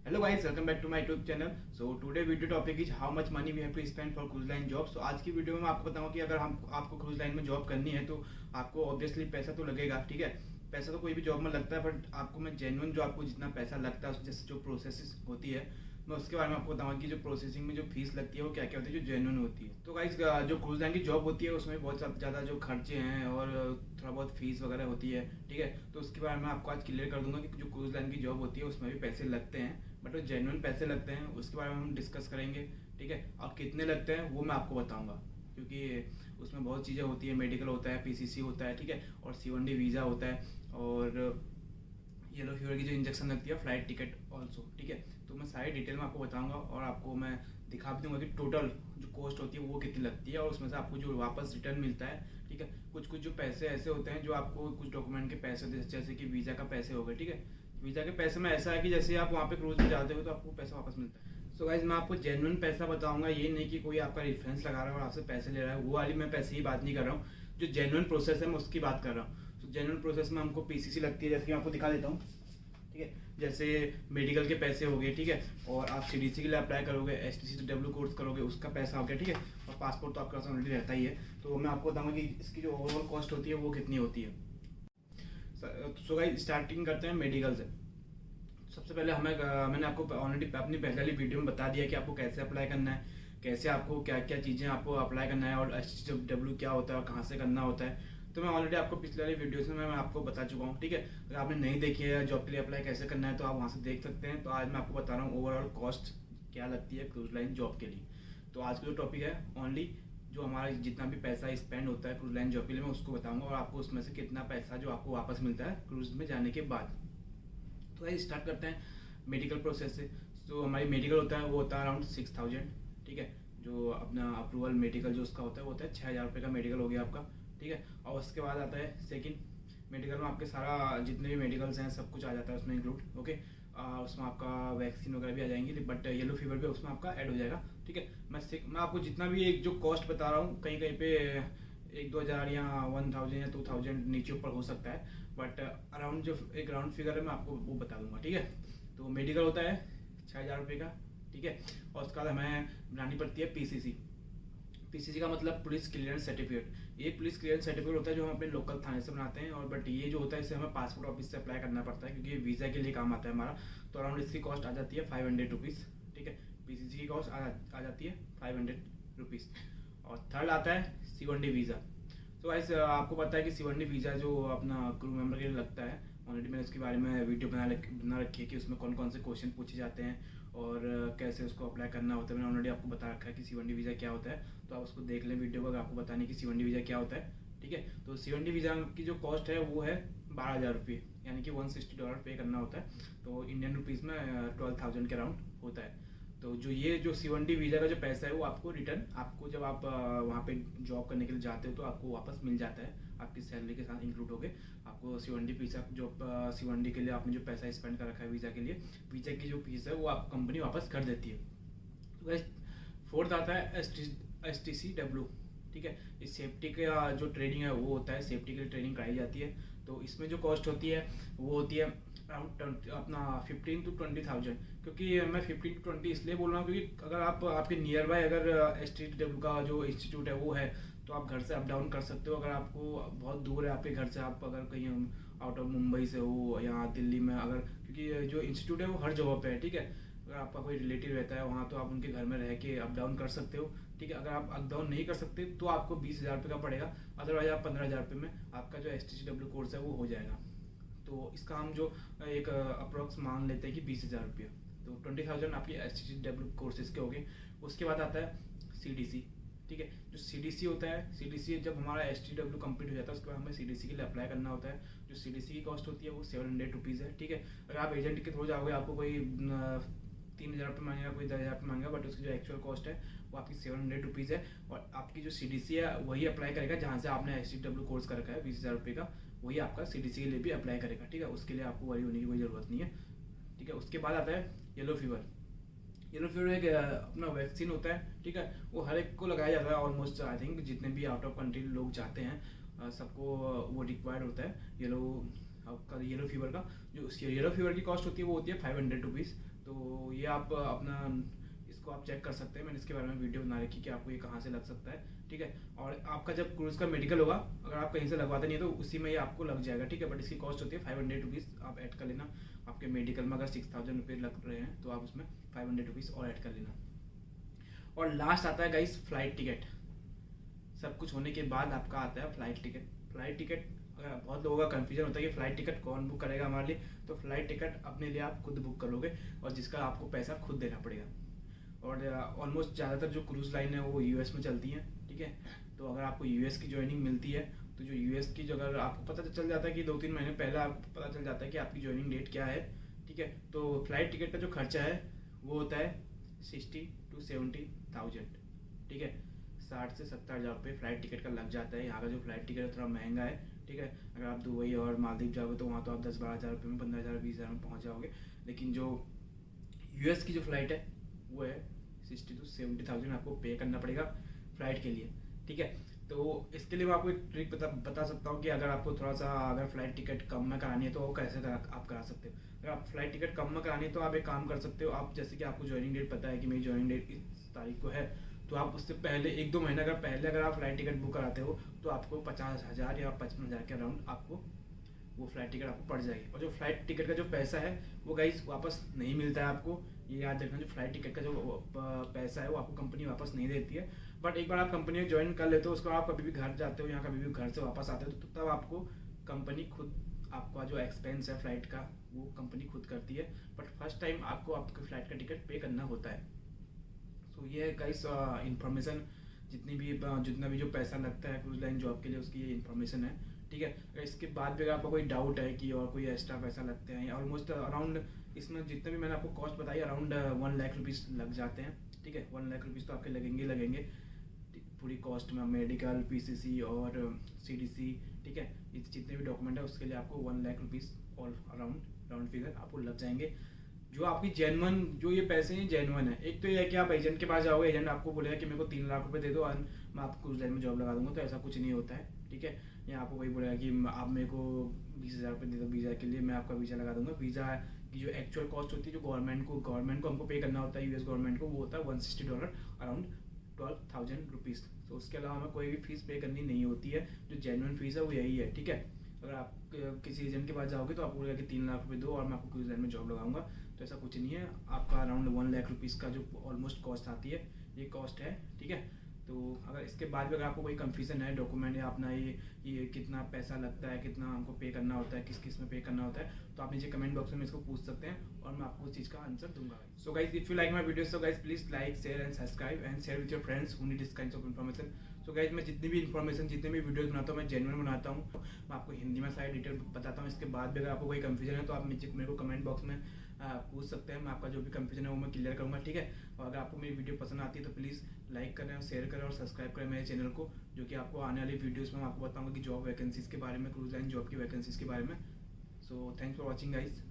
Hello guys, welcome back to my YouTube channel. So today video topic is how much money we have to spend for cruise line job. So आज की video में मैं आपको बताऊंगा कि अगर हम आपको क्रूज लाइन में जॉब करनी है तो आपको ऑब्वियसली पैसा तो लगेगा, ठीक है। पैसा तो कोई भी जॉब में लगता है, बट आपको मैं जेन्युइन जो आपको जितना पैसा लगता है जैसे जो प्रोसेस होती है मैं उसके बारे में आपको बताऊंगा कि जो प्रोसेसिंग में जो फीस लगती है वो क्या क्या होती है जो जेन्युइन होती है। तो गाइस जो क्रूज लाइन की जॉब होती है उसमें बहुत ज़्यादा जो खर्चे हैं और थोड़ा बहुत फीस वगैरह होती है, ठीक है। तो उसके बारे में आपको आज क्लियर कर दूंगा कि जो क्रूज लाइन की जॉब होती है उसमें भी पैसे लगते हैं, बट वो जेन्युइन पैसे लगते हैं, उसके बारे में हम डिस्कस करेंगे, ठीक है। और कितने लगते हैं वो मैं आपको बताऊंगा, क्योंकि उसमें बहुत चीज़ें होती है, मेडिकल होता है, पीसीसी होता है, ठीक है, और C1D वीज़ा होता है, और येलो फीवर की जो इंजेक्शन लगती है, फ्लाइट टिकट ऑल्सो, ठीक है। तो मैं सारी डिटेल में आपको बताऊंगा और आपको मैं दिखा भी दूंगा कि टोटल जो कॉस्ट होती है वो कितनी लगती है और उसमें से आपको जो वापस रिटर्न मिलता है, ठीक है। कुछ कुछ जो पैसे ऐसे होते हैं जो आपको कुछ डॉक्यूमेंट के पैसे जैसे कि वीज़ा का पैसे हो गए, ठीक है। वीज़ा के पैसे में ऐसा है कि जैसे आप वहाँ पे क्रूज में जाते हो तो आपको पैसा वापस मिलता है। सो गाइज मैं आपको जेन्युइन पैसा बताऊंगा, ये नहीं कि कोई आपका रेफरेंस लगा रहा है और आपसे पैसे ले रहा है, वो वाली मैं पैसे की बात नहीं कर रहा हूँ। जो जेन्युइन प्रोसेस है मैं उसकी बात कर रहा हूँ। तो जेन्युइन प्रोसेस में हमको पीसीसी लगती है, जैसे कि मैं आपको दिखा देता हूँ, ठीक है। जैसे मेडिकल के पैसे हो गए, ठीक है, और आप सीडीसी के लिए अप्लाई करोगे, STCW कोर्स करोगे उसका पैसा हो गया, ठीक है, और पासपोर्ट तो आपका ऑलरेडी रहता ही है। तो मैं आपको बताऊंगा कि इसकी जो ओवरऑल कॉस्ट होती है वो कितनी होती है। सो गाइस स्टार्टिंग करते हैं मेडिकल से। सबसे पहले मैंने आपको ऑलरेडी अपनी पहले वाली वीडियो में बता दिया कि आपको कैसे अप्लाई करना है, कैसे आपको क्या क्या चीज़ें आपको अप्लाई करना है, और STCW क्या होता है और कहाँ से करना होता है। तो मैं ऑलरेडी आपको पिछले वाली वीडियोस में मैं आपको बता चुका हूँ, ठीक है। अगर आपने नहीं देखी है जॉब के लिए अप्लाई कैसे करना है तो आप वहाँ से देख सकते हैं। तो आज मैं आपको बता रहा हूँ ओवरऑल कॉस्ट क्या लगती है क्रूज लाइन जॉब के लिए। तो आज का जो टॉपिक है ओनली जो हमारा जितना भी पैसा स्पेंड होता है क्रूज लाइन जॉब के लिए मैं उसको बताऊंगा, और आपको उसमें से कितना पैसा जो आपको वापस मिलता है क्रूज में जाने के बाद। तो आइए स्टार्ट करते हैं मेडिकल प्रोसेस से। जो हमारी मेडिकल होता है वो होता है अराउंड 6000, ठीक है। जो अपना अप्रूवल मेडिकल जो उसका होता है वो होता है 6000 रुपये का मेडिकल हो गया आपका, ठीक है। और उसके बाद आता है सेकंड मेडिकल में आपके सारा जितने भी मेडिकल्स हैं सब कुछ आ जाता है उसमें इंक्लूड, ओके। उसमें आपका वैक्सीन वगैरह भी आ जाएंगी, बट येलो फीवर भी उसमें आपका ऐड हो जाएगा, ठीक है। मैं आपको जितना भी एक जो कॉस्ट बता रहा हूँ कहीं कहीं पे 1-2 हज़ार या 1000 या 2000 नीचे ऊपर हो सकता है, बट अराउंड जो एक राउंड फिगर है मैं आपको वो बता दूंगा, ठीक है। तो मेडिकल होता है 6000 रुपये का, ठीक है। और उसके बाद हमें बनानी पड़ती है पीसीसी। पीसीसी का मतलब पुलिस क्लियरेंस सर्टिफिकेट। ये पुलिस क्लियरेंस सर्टिफिकेट होता है जो हम अपने लोकल थाने से बनाते हैं, और बट ये जो होता है इसे हमें पासपोर्ट ऑफिस से अप्लाई करना पड़ता है क्योंकि ये वीज़ा के लिए काम आता है हमारा। तो अराउंड इसकी कॉस्ट आ जाती है 500 रुपीज़, ठीक है। पीसीसी की कॉस्ट आ जाती है 500 रुपीज़। और थर्ड आता है C1D वीज़ा। तो गाइस आपको पता है कि C1D वीज़ा जो अपना क्रू मेंबर के लिए लगता है, ऑलरेडी मैंने उसके बारे में वीडियो बना रखी है कि उसमें कौन कौन से क्वेश्चन पूछे जाते हैं और कैसे उसको अप्लाई करना होता है। मैंने ऑलरेडी आपको बता रखा है कि C1D वीज़ा क्या होता है, तो आप उसको देख लें वीडियो को, अगर आपको बताने कि C1D वीज़ा क्या होता है, ठीक है। तो C1D वीज़ा की जो कॉस्ट है वो है 12000 रुपये, यानी कि $160 पे करना होता है। तो इंडियन रुपीज़ में 12000 के अराउंड होता है। तो जो ये जो C1D वीज़ा का जो पैसा है वो आपको रिटर्न आपको जब आप वहाँ पे जॉब करने के लिए जाते हो तो आपको वापस मिल जाता है आपकी सैलरी के साथ इंक्लूड होके। आपको C1D वीज़ा जो C1D के लिए आपने जो पैसा स्पेंड कर रखा है वीज़ा के लिए, वीज़ा की जो फीस है वो आपको कंपनी वापस कर देती है। तो वैसे फोर्थ आता है STCW, ठीक है। इस सेफ्टी का जो ट्रेनिंग है वो होता है, सेफ्टी के लिए ट्रेनिंग कराई जाती है। तो इसमें जो कॉस्ट होती है वो होती है अराउंड अपना 15 to 20,000। क्योंकि मैं 15 to 20 इसलिए बोल रहा हूँ क्योंकि अगर आप आपके नियर बाय अगर STCW का जो इंस्टीट्यूट है वो है तो आप घर से अप डाउन कर सकते हो। अगर आपको बहुत दूर है आपके घर से, आप अगर कहीं आउट ऑफ मुंबई से हो या दिल्ली में, अगर क्योंकि जो इंस्टीट्यूट है वो हर जगह पे है, ठीक है। अगर आपका कोई रिलेटिव रहता है वहाँ तो आप उनके घर में रह के अप डाउन कर सकते हो, ठीक है। अगर आप अप डाउन नहीं कर सकते तो आपको 20,000 रुपये का पड़ेगा, अदरवाइज आप 15,000 रुपये में आपका जो STCW कोर्स है वो हो जाएगा। तो इसका हम जो एक अप्रोक्स मान लेते हैं कि 20,000 रुपये, तो 20,000 आपकी STCW कोर्सेज के हो गए। उसके बाद आता है CDC, ठीक है। जो CDC होता है, CDC जब हमारा STCW कंप्लीट हो जाता है उसके बाद हमें CDC के लिए अप्लाई करना होता है। जो CDC की कॉस्ट होती है वो 700 रुपीज़ है, ठीक है। अगर आप एजेंट के थ्रू जाओगे आपको कोई 3,000 रुपये मांगेगा, कोई 10,000 रुपये मांगेगा, बट उसकी जो एक्चुअल कॉस्ट है वो आपकी 700 रुपीज़ है। और आपकी जो CDC है वही अप्लाई करेगा जहाँ से आपने STCW कोर्स कर रखा है 20,000 रुपये का, वही आपका CDC के लिए भी अप्लाई करेगा, ठीक है। उसके लिए आपको वरी होने की कोई ज़रूरत नहीं है, ठीक है। उसके बाद आता है येलो फीवर। येलो फीवर एक अपना वैक्सीन होता है, ठीक है। वो हर एक को लगाया जाता है ऑलमोस्ट, आई थिंक जितने भी आउट ऑफ कंट्री लोग जाते हैं सबको वो रिक्वायर्ड होता है येलो फीवर का। जो येलो फीवर की कॉस्ट होती है वो होती है 500 रुपीज़। तो ये आप अपना इसको आप चेक कर सकते हैं। मैंने इसके बारे में वीडियो बना रखी कि आपको ये कहाँ से लग सकता है, ठीक है। और आपका जब क्रूज़ का मेडिकल होगा, अगर आप कहीं से लगवाते नहीं है तो उसी में ये आपको लग जाएगा, ठीक है। बट इसकी कॉस्ट होती है 500 रुपीज़, आप ऐड कर लेना। आपके मेडिकल में अगर 6000 रुपये लग रहे हैं तो आप उसमें 500 रुपीज़ और ऐड कर लेना। और लास्ट आता है गाइस फ्लाइट टिकट। सब कुछ होने के बाद आपका आता है फ्लाइट टिकट। फ्लाइट टिकट बहुत लोगों का कन्फ्यूजन होता है कि फ़्लाइट टिकट कौन बुक करेगा हमारे लिए। तो फ्लाइट टिकट अपने लिए आप खुद बुक करोगे और जिसका आपको पैसा खुद देना पड़ेगा। और ऑलमोस्ट ज़्यादातर जो क्रूज़ लाइन है वो यूएस में चलती हैं, ठीक है। तो अगर आपको यूएस की ज्वाइनिंग मिलती है तो जो यूएस की, जो अगर आपको पता चल जाता है कि 2-3 महीने पहले आपको पता चल जाता है कि आपकी ज्वाइनिंग डेट क्या है, ठीक है। तो फ्लाइट टिकट का जो खर्चा है वो होता है 60 to 70,000, ठीक है। 60 से 70,000 रुपये फ्लाइट टिकट का लग जाता है। यहाँ का जो फ्लाइट टिकट है थोड़ा महंगा है, ठीक है। अगर आप दुबई और मालदीव जाओगे तो वहाँ तो आप 10-12 हज़ार रुपये में, 15,000 20,000 में पहुँच जाओगे। लेकिन जो यूएस की जो फ़्लाइट है वो है 60 to 70,000 आपको पे करना पड़ेगा फ़्लाइट के लिए, ठीक है। तो इसके लिए मैं आपको एक ट्रिक बता सकता हूँ कि अगर आपको थोड़ा सा अगर फ़्लाइट टिकट कम में करानी है तो वो कैसे आप करा सकते हो। अगर आप फ़्लाइट टिकट कम में करानी है तो आप एक काम कर सकते हो। आप जैसे कि आपको ज्वाइनिंग डेट पता है कि मेरी ज्वाइनिंग डेट इस तारीख को है, तो आप उससे पहले 1-2 महीने अगर पहले अगर आप फ्लाइट टिकट बुक कराते हो तो आपको 50,000 या 55,000 के अराउंड आपको वो फ्लाइट टिकट आपको पड़ जाएगी। और जो फ्लाइट टिकट का जो पैसा है वो गाइस वापस नहीं मिलता है आपको, ये याद रखना। जो फ्लाइट टिकट का जो पैसा है वो आपको कंपनी वापस नहीं देती है। बट एक बार आप कंपनी में ज्वाइन कर लेते हो, उसके बाद आप कभी भी घर जाते हो या कभी भी घर से वापस आते हो तो तब आपको कंपनी खुद आपका जो एक्सपेंस है फ्लाइट का वो कंपनी खुद करती है। बट फर्स्ट टाइम आपको आपके फ्लाइट का टिकट पे करना होता है। तो ये है गाइस इन्फॉर्मेशन, जितना भी जो पैसा लगता है क्रूज लाइन जॉब के लिए उसकी ये इन्फॉर्मेशन है, ठीक है। अगर इसके बाद भी अगर आपको कोई डाउट है कि और कोई एक्स्ट्रा पैसा लगते हैं, ऑलमोस्ट अराउंड इसमें जितने भी मैंने आपको कॉस्ट बताई अराउंड 1 लाख रुपीज़ लग जाते हैं, ठीक है। 1 लाख रुपीज़ तो आपके लगेंगे पूरी कॉस्ट में, मेडिकल, पीसीसी और सीडीसी, ठीक है। ये जितने भी डॉक्यूमेंट है उसके लिए आपको 1 लाख रुपीज़ और राउंड फिगर आपको लग जाएंगे। जो आपकी जेन्युइन जो ये पैसे हैं जेन्युइन है। एक तो ये है कि आप एजेंट के पास जाओगे, एजेंट आपको बोलेगा कि मेरे को 3 लाख रुपए दे दो और मैं आपको क्रूज लाइन में जॉब लगा दूंगा, तो ऐसा कुछ नहीं होता है, ठीक है। या आपको वही बोलेगा कि आप मेरे को 20,000 रुपये दे दो वीज़ा के लिए, मैं आपका वीज़ा लगा दूंगा। वीज़ा की जो एक्चुअल कॉस्ट होती है जो गवर्नमेंट को हमको पे करना होता है, यूएस गवर्नमेंट को, वो होता है $160, अराउंड 12,000 रुपीज़। तो उसके अलावा हमें कोई भी फीस पे करनी नहीं होती है। जो जेन्युइन फीस है वो यही है, ठीक है। अगर आप किसी एजेंट के पास जाओगे तो आपको बोलेगा कि 3 लाख रुपये दो और मैं आपको क्रूज लाइन में जॉब लगाऊंगा, तो ऐसा कुछ नहीं है। आपका अराउंड 1 लाख रुपीज़ का जो ऑलमोस्ट कॉस्ट आती है ये कॉस्ट है, ठीक है। तो अगर इसके बाद भी अगर आपको कोई कंफ्यूजन है डॉक्यूमेंट या अपना ये कितना पैसा लगता है, कितना हमको पे करना होता है, किस किस में पे करना होता है, तो आप नीचे कमेंट बॉक्स में इसको पूछ सकते हैं और मैं आपको उस चीज़ का आंसर दूंगा। So guys, if you like my video, so guys please like, share and subscribe and share with your friends who need this kinds of information. So guys, मैं जितनी भी इन्फॉर्मेशन, जितने भी वीडियोस बनाता हूँ मैं जेन्युइन बनाता हूँ। मैं आपको हिंदी में सारी डिटेल बताता हूँ। इसके बाद भी अगर आपको कोई कंफ्यूजन है तो आप मेरे को कमेंट बॉक्स में पूछ सकते हैं। मैं आपका जो भी कंफ्यूजन है वो मैं क्लियर करूँगा, ठीक है। और अगर आपको मेरी वीडियो पसंद आती है तो प्लीज़ लाइक करें और शेयर करें और सब्सक्राइब करें मेरे चैनल को, जो कि आपको आने वाली वीडियोस में मैं आपको बताऊंगा कि जॉब वैकेंसीज़ के बारे में, क्रूज लाइन जॉब की वैकेंसीज़ के बारे में। So thanks for watching guys.